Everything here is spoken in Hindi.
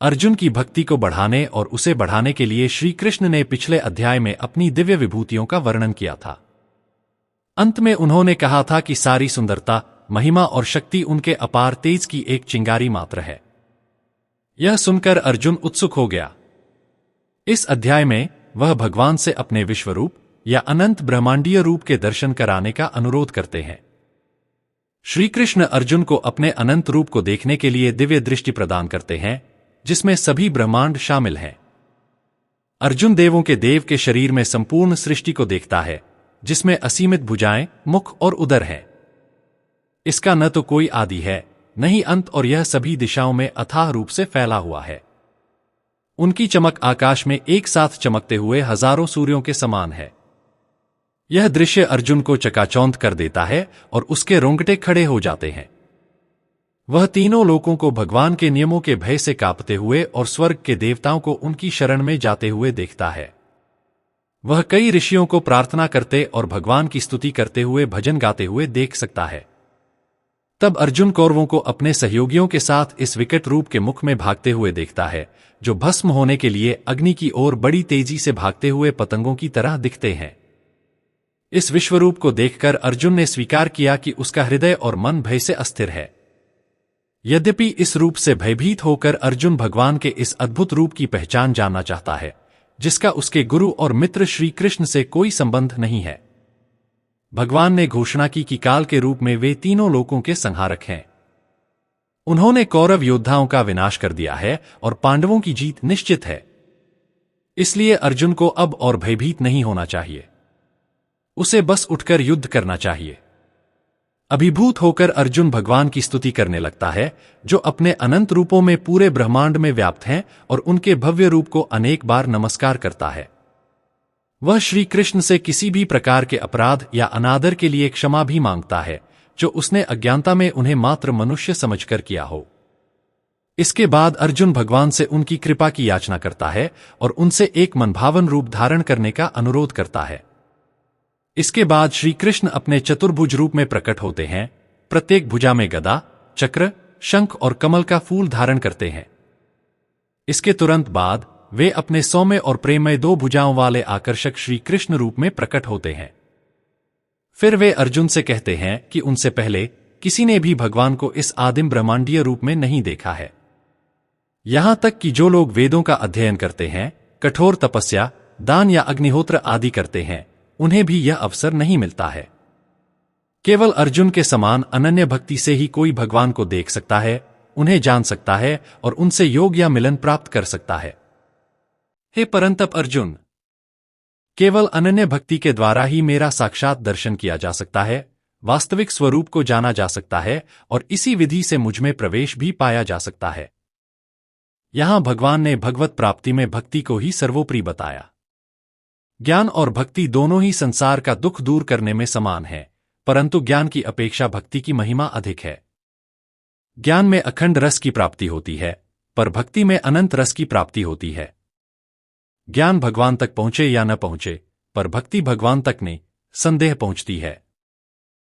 अर्जुन की भक्ति को बढ़ाने और उसे बढ़ाने के लिए श्री कृष्ण ने पिछले अध्याय में अपनी दिव्य विभूतियों का वर्णन किया था। अंत में उन्होंने कहा था कि सारी सुंदरता, महिमा और शक्ति उनके अपार तेज की एक चिंगारी मात्र है। यह सुनकर अर्जुन उत्सुक हो गया। इस अध्याय में वह भगवान से अपने विश्वरूप या अनंत ब्रह्मांडीय रूप के दर्शन कराने का अनुरोध करते हैं। श्री कृष्ण अर्जुन को अपने अनंत रूप को देखने के लिए दिव्य दृष्टि प्रदान करते हैं, जिसमें सभी ब्रह्मांड शामिल हैं। अर्जुन देवों के देव के शरीर में संपूर्ण सृष्टि को देखता है, जिसमें असीमित भुजाएं, मुख और उदर हैं। इसका न तो कोई आदि है, न ही अंत, और यह सभी दिशाओं में अथाह रूप से फैला हुआ है। उनकी चमक आकाश में एक साथ चमकते हुए हजारों सूर्यों के समान है। यह दृश्य अर्जुन को चकाचौंध कर देता है और उसके रोंगटे खड़े हो जाते हैं। वह तीनों लोकों को भगवान के नियमों के भय से कांपते हुए और स्वर्ग के देवताओं को उनकी शरण में जाते हुए देखता है। वह कई ऋषियों को प्रार्थना करते और भगवान की स्तुति करते हुए भजन गाते हुए देख सकता है। तब अर्जुन कौरवों को अपने सहयोगियों के साथ इस विकट रूप के मुख में भागते हुए देखता है, जो भस्म होने के लिए अग्नि की ओर बड़ी तेजी से भागते हुए पतंगों की तरह दिखते हैं। इस विश्वरूप को देखकर अर्जुन ने स्वीकार किया कि उसका हृदय और मन भय से अस्थिर है। यद्यपि इस रूप से भयभीत होकर अर्जुन भगवान के इस अद्भुत रूप की पहचान जानना चाहता है, जिसका उसके गुरु और मित्र श्री कृष्ण से कोई संबंध नहीं है। भगवान ने घोषणा की कि काल के रूप में वे तीनों लोकों के संहारक हैं। उन्होंने कौरव योद्धाओं का विनाश कर दिया है और पांडवों की जीत निश्चित है। इसलिए अर्जुन को अब और भयभीत नहीं होना चाहिए। उसे बस उठकर युद्ध करना चाहिए। अभिभूत होकर अर्जुन भगवान की स्तुति करने लगता है, जो अपने अनंत रूपों में पूरे ब्रह्मांड में व्याप्त हैं, और उनके भव्य रूप को अनेक बार नमस्कार करता है। वह श्री कृष्ण से किसी भी प्रकार के अपराध या अनादर के लिए क्षमा भी मांगता है, जो उसने अज्ञानता में उन्हें मात्र मनुष्य समझकर किया हो। इसके बाद अर्जुन भगवान से उनकी कृपा की याचना करता है और उनसे एक मनभावन रूप धारण करने का अनुरोध करता है। इसके बाद श्री कृष्ण अपने चतुर्भुज रूप में प्रकट होते हैं। प्रत्येक भुजा में गदा, चक्र, शंख और कमल का फूल धारण करते हैं। इसके तुरंत बाद वे अपने सौम्य और प्रेममय दो भुजाओं वाले आकर्षक श्री कृष्ण रूप में प्रकट होते हैं। फिर वे अर्जुन से कहते हैं कि उनसे पहले किसी ने भी भगवान को इस आदिम ब्रह्मांडीय रूप में नहीं देखा है। यहां तक कि जो लोग वेदों का अध्ययन करते हैं, कठोर तपस्या, दान या अग्निहोत्र आदि करते हैं, उन्हें भी यह अवसर नहीं मिलता है। केवल अर्जुन के समान अनन्य भक्ति से ही कोई भगवान को देख सकता है, उन्हें जान सकता है और उनसे योग या मिलन प्राप्त कर सकता है। हे परंतप अर्जुन, केवल अनन्य भक्ति के द्वारा ही मेरा साक्षात दर्शन किया जा सकता है, वास्तविक स्वरूप को जाना जा सकता है और इसी विधि से मुझमें प्रवेश भी पाया जा सकता है। यहां भगवान ने भगवत प्राप्ति में भक्ति को ही सर्वोपरि बताया। ज्ञान और भक्ति दोनों ही संसार का दुख दूर करने में समान है, परंतु ज्ञान की अपेक्षा भक्ति की महिमा अधिक है। ज्ञान में अखंड रस की प्राप्ति होती है, पर भक्ति में अनंत रस की प्राप्ति होती है। ज्ञान भगवान तक पहुंचे या न पहुंचे, पर भक्ति भगवान तक ने संदेह पहुंचती है।